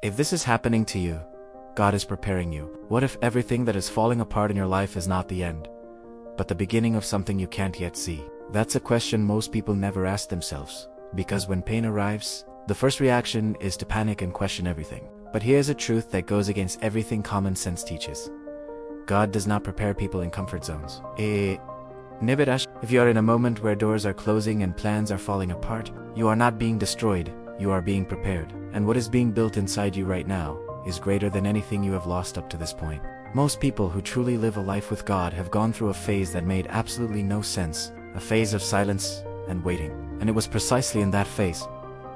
If this is happening to you, God is preparing you. What if everything that is falling apart in your life is not the end, but the beginning of something you can't yet see? That's a question most people never ask themselves, because when pain arrives, the first reaction is to panic and question everything. But here's a truth that goes against everything common sense teaches. God does not prepare people in comfort zones. If you are in a moment where doors are closing and plans are falling apart, you are not being destroyed, you are being prepared. And what is being built inside you right now is greater than anything you have lost up to this point. Most people who truly live a life with God have gone through a phase that made absolutely no sense, a phase of silence and waiting. And it was precisely in that phase,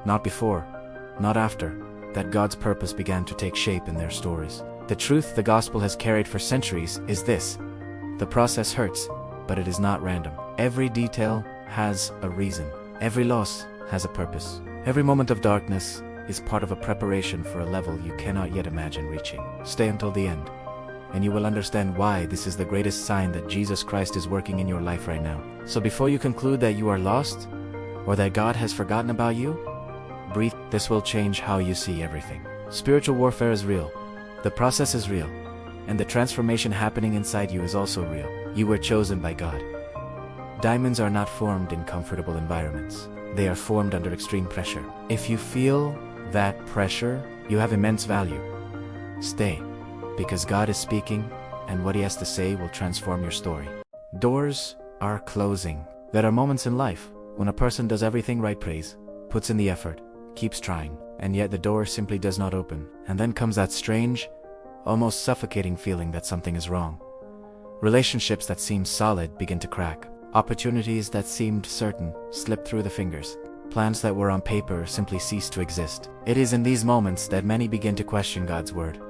not before, not after, that God's purpose began to take shape in their stories. The truth the gospel has carried for centuries is this: the process hurts, but it is not random. Every detail has a reason. Every loss has a purpose. Every moment of darkness is part of a preparation for a level you cannot yet imagine reaching. Stay until the end, and you will understand why this is the greatest sign that Jesus Christ is working in your life right now. So before you conclude that you are lost, or that God has forgotten about you, breathe. This will change how you see everything. Spiritual warfare is real. The process is real. And the transformation happening inside you is also real. You were chosen by God. Diamonds are not formed in comfortable environments. They are formed under extreme pressure. If you feel that pressure, you have immense value. Stay, because God is speaking, and what He has to say will transform your story. Doors are closing. There are moments in life when a person does everything right, prays, puts in the effort, keeps trying, and yet the door simply does not open. And then comes that strange, almost suffocating feeling that something is wrong. Relationships that seemed solid begin to crack. Opportunities that seemed certain slip through the fingers. Plans that were on paper simply cease to exist. It is in these moments that many begin to question God's word.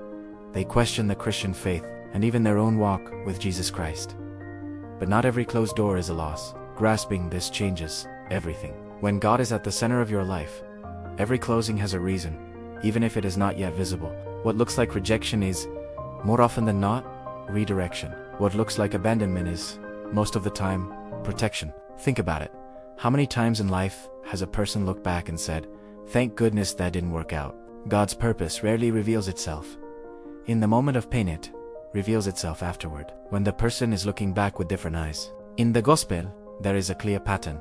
They question the Christian faith and even their own walk with Jesus Christ. But not every closed door is a loss. Grasping this changes everything. When God is at the center of your life, every closing has a reason, even if it is not yet visible. What looks like rejection is, more often than not, redirection. What looks like abandonment is, most of the time, protection. Think about it. How many times in life has a person looked back and said, "Thank goodness that didn't work out"? God's purpose rarely reveals itself in the moment of pain. It reveals itself afterward, when the person is looking back with different eyes. In the gospel, there is a clear pattern.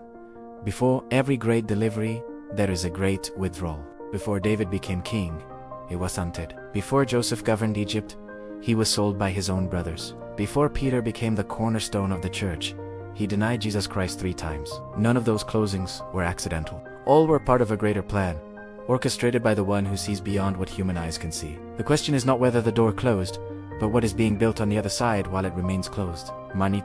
Before every great delivery, there is a great withdrawal. Before David became king, he was hunted. Before Joseph governed Egypt, he was sold by his own brothers. Before Peter became the cornerstone of the church, he denied Jesus Christ 3 times. None of those closings were accidental. All were part of a greater plan, orchestrated by the one who sees beyond what human eyes can see. The question is not whether the door closed, but what is being built on the other side while it remains closed. Many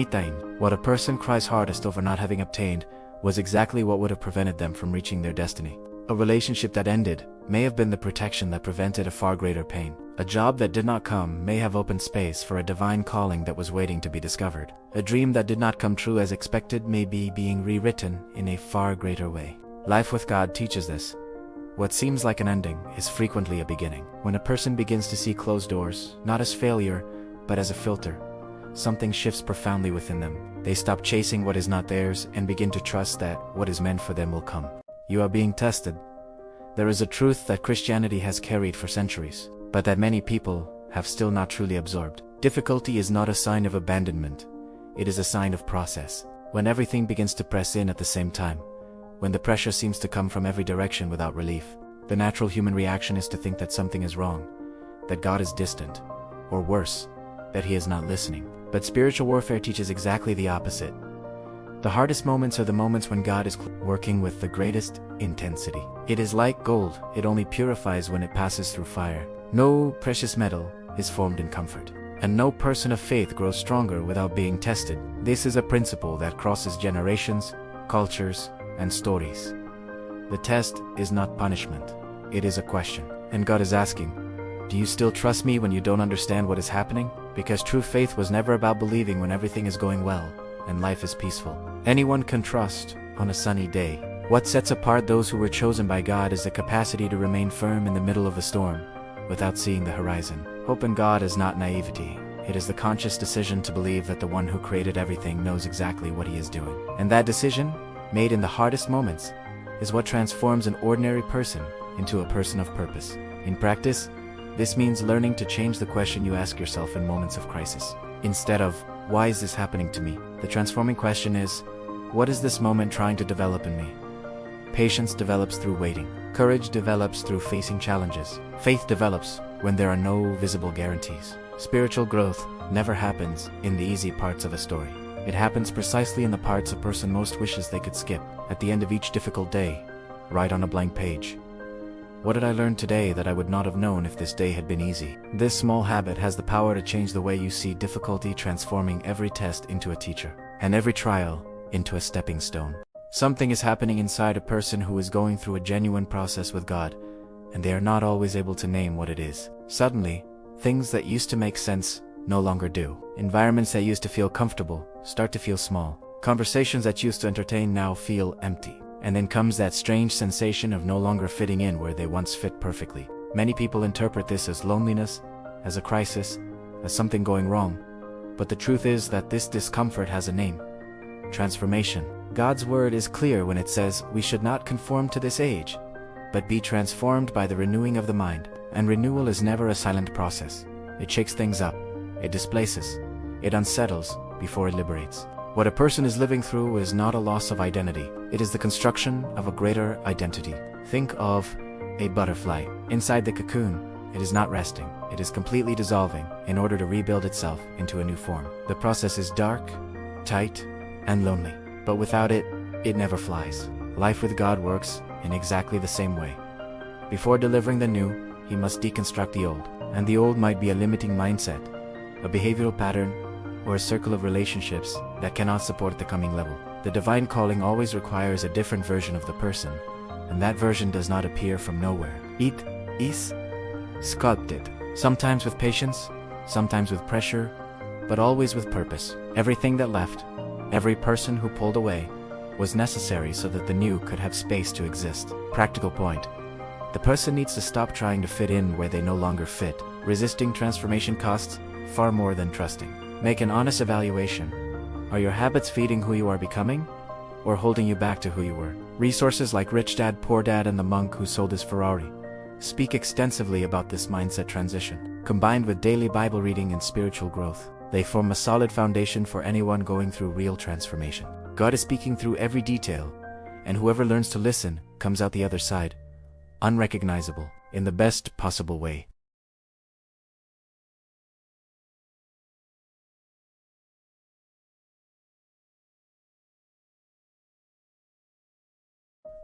times, what a person cries hardest over not having obtained was exactly what would have prevented them from reaching their destiny. A relationship that ended may have been the protection that prevented a far greater pain. A job that did not come may have opened space for a divine calling that was waiting to be discovered. A dream that did not come true as expected may be being rewritten in a far greater way. Life with God teaches this. What seems like an ending is frequently a beginning. When a person begins to see closed doors, not as failure, but as a filter, something shifts profoundly within them. They stop chasing what is not theirs and begin to trust that what is meant for them will come. You are being tested. There is a truth that Christianity has carried for centuries, but that many people have still not truly absorbed. Difficulty is not a sign of abandonment. It is a sign of process. When everything begins to press in at the same time, when the pressure seems to come from every direction without relief, the natural human reaction is to think that something is wrong, that God is distant, or worse, that He is not listening. But spiritual warfare teaches exactly the opposite. The hardest moments are the moments when God is working with the greatest intensity. It is like gold, it only purifies when it passes through fire. No precious metal is formed in comfort, and no person of faith grows stronger without being tested. This is a principle that crosses generations, cultures, and stories. The test is not punishment, it is a question. And God is asking, do you still trust me when you don't understand what is happening? Because true faith was never about believing when everything is going well and life is peaceful. Anyone can trust on a sunny day. What sets apart those who were chosen by God is the capacity to remain firm in the middle of a storm without seeing the horizon. Hope in God is not naivety. It is the conscious decision to believe that the one who created everything knows exactly what He is doing. And that decision, made in the hardest moments, is what transforms an ordinary person into a person of purpose. In practice, this means learning to change the question you ask yourself in moments of crisis. Instead of, "Why is this happening to me?" the transforming question is, "What is this moment trying to develop in me?" Patience develops through waiting. Courage develops through facing challenges. Faith develops when there are no visible guarantees. Spiritual growth never happens in the easy parts of a story. It happens precisely in the parts a person most wishes they could skip. At the end of each difficult day, write on a blank page, "What did I learn today that I would not have known if this day had been easy?" This small habit has the power to change the way you see difficulty, transforming every test into a teacher, and every trial into a stepping stone. Something is happening inside a person who is going through a genuine process with God, and they are not always able to name what it is. Suddenly, things that used to make sense no longer do. Environments that used to feel comfortable start to feel small. Conversations that used to entertain now feel empty. And then comes that strange sensation of no longer fitting in where they once fit perfectly. Many people interpret this as loneliness, as a crisis, as something going wrong. But the truth is that this discomfort has a name: transformation. God's word is clear when it says we should not conform to this age, but be transformed by the renewing of the mind. And renewal is never a silent process. It shakes things up, it displaces, it unsettles before it liberates. What a person is living through is not a loss of identity. It is the construction of a greater identity. Think of a butterfly. Inside the cocoon, it is not resting. It is completely dissolving in order to rebuild itself into a new form. The process is dark, tight, and lonely. But without it, it never flies. Life with God works in exactly the same way. Before delivering the new, he must deconstruct the old. And the old might be a limiting mindset, a behavioral pattern, or a circle of relationships that cannot support the coming level. The divine calling always requires a different version of the person, and that version does not appear from nowhere. It is sculpted, sometimes with patience, sometimes with pressure, but always with purpose. Everything that left, every person who pulled away, was necessary so that the new could have space to exist. Practical point: the person needs to stop trying to fit in where they no longer fit. Resisting transformation costs far more than trusting. Make an honest evaluation. Are your habits feeding who you are becoming, or holding you back to who you were? Resources like Rich Dad, Poor Dad, and The Monk Who Sold His Ferrari speak extensively about this mindset transition. Combined with daily Bible reading and spiritual growth, they form a solid foundation for anyone going through real transformation. God is speaking through every detail, and whoever learns to listen comes out the other side, unrecognizable, in the best possible way.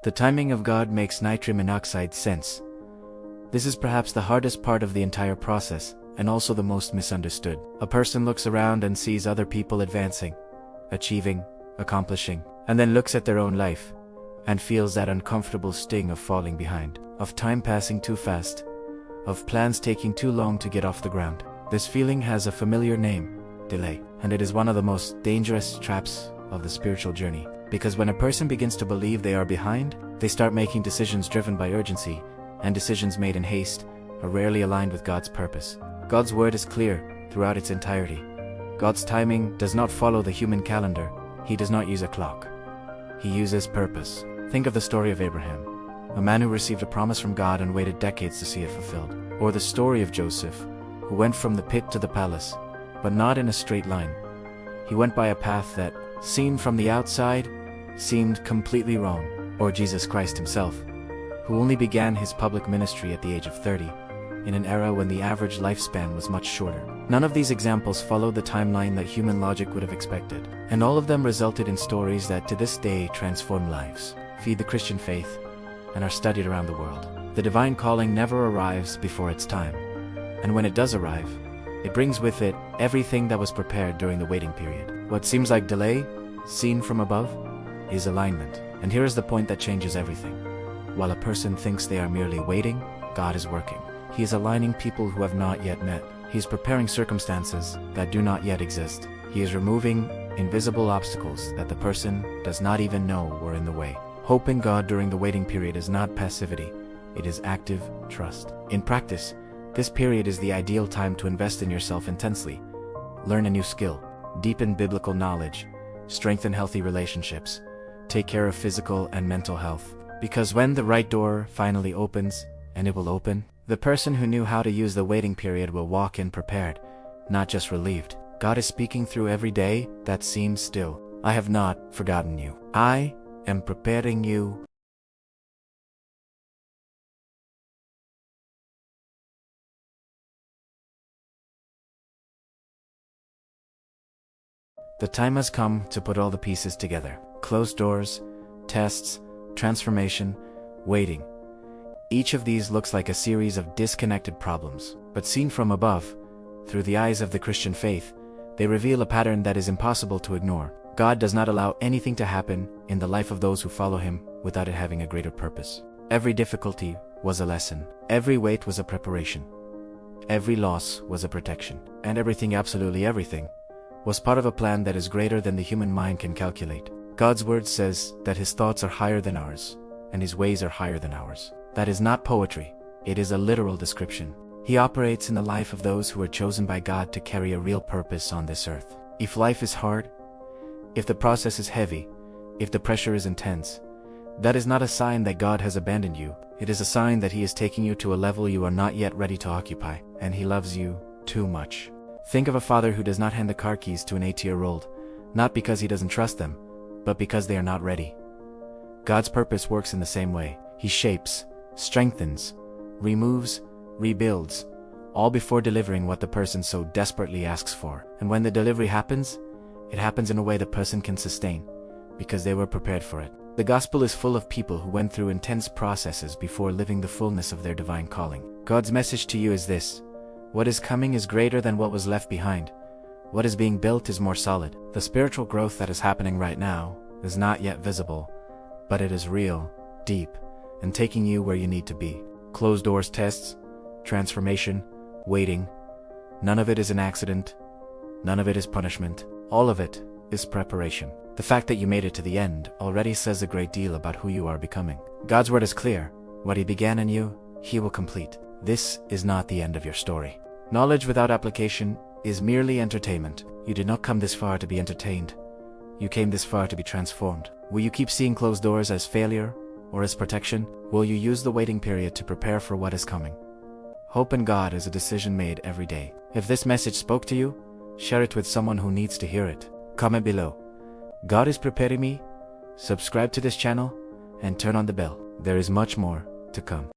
The timing of God makes nitrogen monoxide sense. This is perhaps the hardest part of the entire process, and also the most misunderstood. A person looks around and sees other people advancing, achieving, accomplishing, and then looks at their own life, and feels that uncomfortable sting of falling behind, of time passing too fast, of plans taking too long to get off the ground. This feeling has a familiar name: delay, and it is one of the most dangerous traps of the spiritual journey. Because when a person begins to believe they are behind, they start making decisions driven by urgency, and decisions made in haste are rarely aligned with God's purpose. God's word is clear throughout its entirety. God's timing does not follow the human calendar. He does not use a clock. He uses purpose. Think of the story of Abraham, a man who received a promise from God and waited decades to see it fulfilled. Or the story of Joseph, who went from the pit to the palace, but not in a straight line. He went by a path that, seen from the outside, seemed completely wrong. Or Jesus Christ himself, who only began his public ministry at the age of 30, in an era when the average lifespan was much shorter. None of these examples followed the timeline that human logic would have expected, and all of them resulted in stories that to this day transform lives, feed the Christian faith, and are studied around the world. The divine calling never arrives before its time, and when it does arrive, it brings with it everything that was prepared during the waiting period. What seems like delay, seen from above, is alignment. And here is the point that changes everything. While a person thinks they are merely waiting, God is working. He is aligning people who have not yet met. He is preparing circumstances that do not yet exist. He is removing invisible obstacles that the person does not even know were in the way. Hope in God during the waiting period is not passivity, it is active trust. In practice, this period is the ideal time to invest in yourself intensely. Learn a new skill, deepen biblical knowledge, strengthen healthy relationships, take care of physical and mental health. Because when the right door finally opens, and it will open, the person who knew how to use the waiting period will walk in prepared, not just relieved. God is speaking through every day that seems still. I have not forgotten you. I am preparing you. The time has come to put all the pieces together. Closed doors, tests, transformation, waiting. Each of these looks like a series of disconnected problems, but seen from above, through the eyes of the Christian faith, they reveal a pattern that is impossible to ignore. God does not allow anything to happen in the life of those who follow Him without it having a greater purpose. Every difficulty was a lesson. Every wait was a preparation. Every loss was a protection. And everything, absolutely everything, was part of a plan that is greater than the human mind can calculate. God's word says that His thoughts are higher than ours, and His ways are higher than ours. That is not poetry, it is a literal description. He operates in the life of those who are chosen by God to carry a real purpose on this earth. If life is hard, if the process is heavy, if the pressure is intense, that is not a sign that God has abandoned you. It is a sign that He is taking you to a level you are not yet ready to occupy, and He loves you too much. Think of a father who does not hand the car keys to an 8-year-old, not because he doesn't trust them, but because they are not ready. God's purpose works in the same way. He shapes, strengthens, removes, rebuilds, all before delivering what the person so desperately asks for. And when the delivery happens, it happens in a way the person can sustain, because they were prepared for it. The gospel is full of people who went through intense processes before living the fullness of their divine calling. God's message to you is this: what is coming is greater than what was left behind. What is being built is more solid. The spiritual growth that is happening right now is not yet visible, but it is real, deep, and taking you where you need to be. Closed doors, tests, transformation, waiting. None of it is an accident. None of it is punishment. All of it is preparation. The fact that you made it to the end already says a great deal about who you are becoming. God's word is clear. What He began in you, He will complete. This is not the end of your story. Knowledge without application is merely entertainment. You did not come this far to be entertained. You came this far to be transformed. Will you keep seeing closed doors as failure or as protection? Will you use the waiting period to prepare for what is coming? Hope in God is a decision made every day. If this message spoke to you, share it with someone who needs to hear it. Comment below. God is preparing me. Subscribe to this channel and turn on the bell. There is much more to come.